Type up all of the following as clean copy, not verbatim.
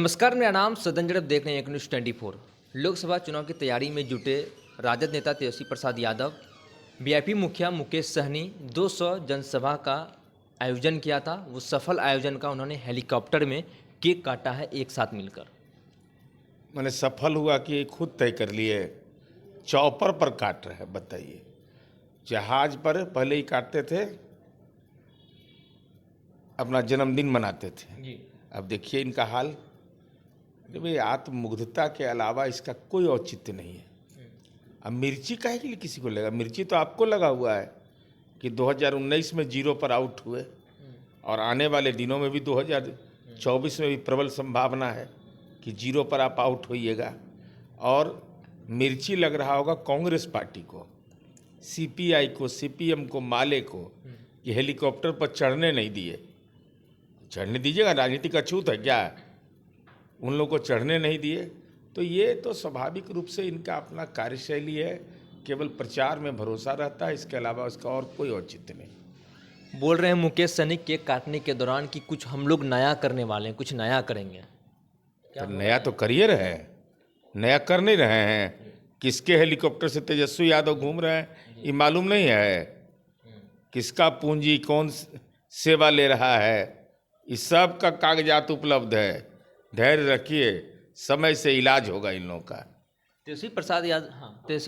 नमस्कार, मेरा नाम सदन जड़प, देख रहे हैं एक न्यूज़ 24। लोकसभा चुनाव की तैयारी में जुटे राजद नेता तेजस्वी प्रसाद यादव, वीआईपी मुखिया मुकेश सहनी 200 जनसभा का आयोजन किया था। वो सफल आयोजन का उन्होंने हेलीकॉप्टर में केक काटा है एक साथ मिलकर। मैंने सफल हुआ कि खुद तय कर लिए, चॉपर पर काट रहे हैं। बताइए, जहाज पर पहले ही काटते थे, अपना जन्मदिन मनाते थे। जी। अब देखिए इनका हाल। अरे भाई, आत्ममुग्धता के अलावा इसका कोई औचित्य नहीं है। अब मिर्ची काहे के लिए किसी को लगा? मिर्ची तो आपको लगा हुआ है कि 2019 में जीरो पर आउट हुए और आने वाले दिनों में भी 2024 में भी प्रबल संभावना है कि जीरो पर आप आउट होइएगा। और मिर्ची लग रहा होगा कांग्रेस पार्टी को, सीपीआई को, सीपीएम को, माले को, कि हेलीकॉप्टर पर चढ़ने नहीं दिए। चढ़ने दीजिएगा, राजनीतिक अछूत है क्या? उन लोगों को चढ़ने नहीं दिए। तो ये तो स्वाभाविक रूप से इनका अपना कार्यशैली है, केवल प्रचार में भरोसा रहता है, इसके अलावा उसका और कोई औचित्य नहीं। बोल रहे हैं मुकेश सहनी केक काटने के दौरान कि कुछ हम लोग नया करने वाले हैं, कुछ नया करेंगे। तो नया तो करिए रहे, नया कर नहीं रहे हैं। किसके हेलीकॉप्टर से तेजस्वी यादव घूम रहे हैं ये मालूम नहीं है। किसका पूंजी कौन सेवा ले रहा है, इस सब का कागजात उपलब्ध है। धैर्य रखिए, समय से इलाज होगा इन लोगों का। तेजस्वी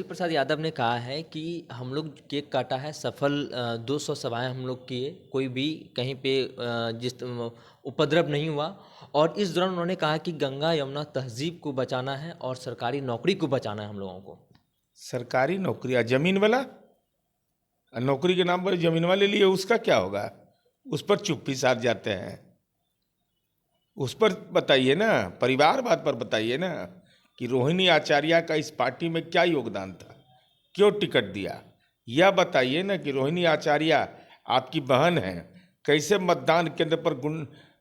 प्रसाद यादव ने कहा है कि हम लोग केक काटा है, सफल 200 सभाएं हम लोग किए, कोई भी कहीं पे जिस उपद्रव नहीं हुआ। और इस दौरान उन्होंने कहा कि गंगा यमुना तहजीब को बचाना है और सरकारी नौकरी को बचाना है हम लोगों को। सरकारी नौकरी, जमीन वाला नौकरी के नाम पर जमीन वाले लिए, उसका क्या होगा? उस पर चुप्पी साध जाते हैं। उस पर बताइए ना, परिवारवाद पर बताइए ना कि रोहिणी आचार्य का इस पार्टी में क्या योगदान था, क्यों टिकट दिया। यह बताइए ना कि रोहिणी आचार्य आपकी बहन है, कैसे मतदान केंद्र पर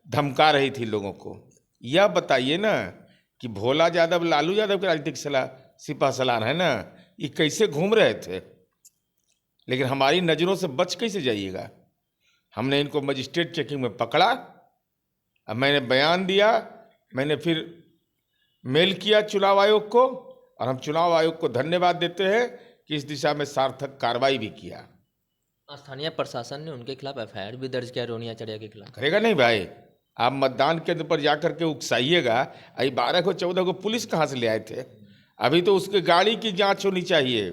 धमका रही थी लोगों को। यह बताइए ना कि भोला यादव, लालू यादव के राजनीतिक सिपा सलार है ना, ये कैसे घूम रहे थे। लेकिन हमारी नज़रों से बच कैसे जाइएगा। हमने इनको मजिस्ट्रेट चेकिंग में पकड़ा, अब मैंने बयान दिया, मैंने फिर मेल किया चुनाव आयोग को, और हम चुनाव आयोग को धन्यवाद देते हैं कि इस दिशा में सार्थक कार्रवाई भी किया। स्थानीय प्रशासन ने उनके खिलाफ एफआईआर भी दर्ज किया, रोहिणी आचार्य के खिलाफ। करेगा नहीं भाई, आप मतदान केंद्र पर जाकर के उकसाइएगा। अभी 12 को 14 को पुलिस कहाँ से ले आए थे? अभी तो उसके गाड़ी की जांच होनी चाहिए,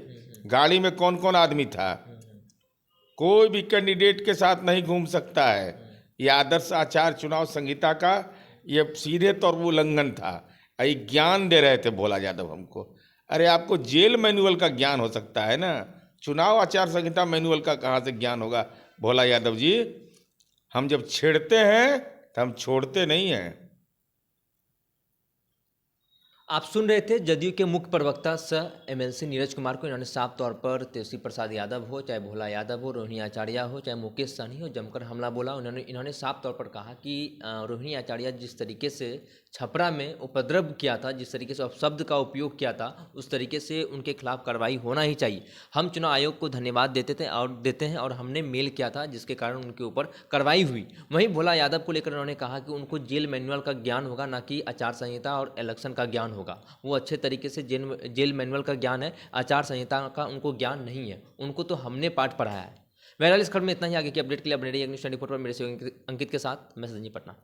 गाड़ी में कौन कौन आदमी था। कोई भी कैंडिडेट के साथ नहीं घूम सकता है। यह आदर्श आचार चुनाव संहिता का यह सीधे तौर पर उल्लंघन था। यही ज्ञान दे रहे थे भोला यादव हमको। अरे आपको जेल मैनुअल का ज्ञान हो सकता है ना, चुनाव आचार संहिता मैनुअल का कहाँ से ज्ञान होगा भोला यादव जी। हम जब छेड़ते हैं तो हम छोड़ते नहीं हैं। आप सुन रहे थे जदयू के मुख्य प्रवक्ता सह एमएलसी नीरज कुमार को। इन्होंने साफ तौर पर तेजस्वी प्रसाद यादव हो, चाहे भोला यादव हो, रोहिणी आचार्य हो, चाहे मुकेश सहनी हो, जमकर हमला बोला। इन्होंने साफ तौर पर कहा कि रोहिणी आचार्य जिस तरीके से छपरा में उपद्रव किया था, जिस तरीके से अपशब्द का उपयोग किया था, उस तरीके से उनके खिलाफ कार्रवाई होना ही चाहिए। हम चुनाव आयोग को धन्यवाद देते हैं और हमने मेल किया था जिसके कारण उनके ऊपर कार्रवाई हुई। वहीं भोला यादव को लेकर उन्होंने कहा कि उनको जेल मैनुअल का ज्ञान होगा, ना कि आचार संहिता और इलेक्शन का ज्ञान होगा। वो अच्छे तरीके से जेल मैनुअल का ज्ञान है, आचार संहिता का उनको ज्ञान नहीं है। उनको तो हमने पाठ पढ़ाया है। बहरहाल इस खबर में इतना ही। आगे की अपडेट के लिए अपडेट न्यूज़ 24 पर मेरे से अंकित के साथ मैं संजीव पटना।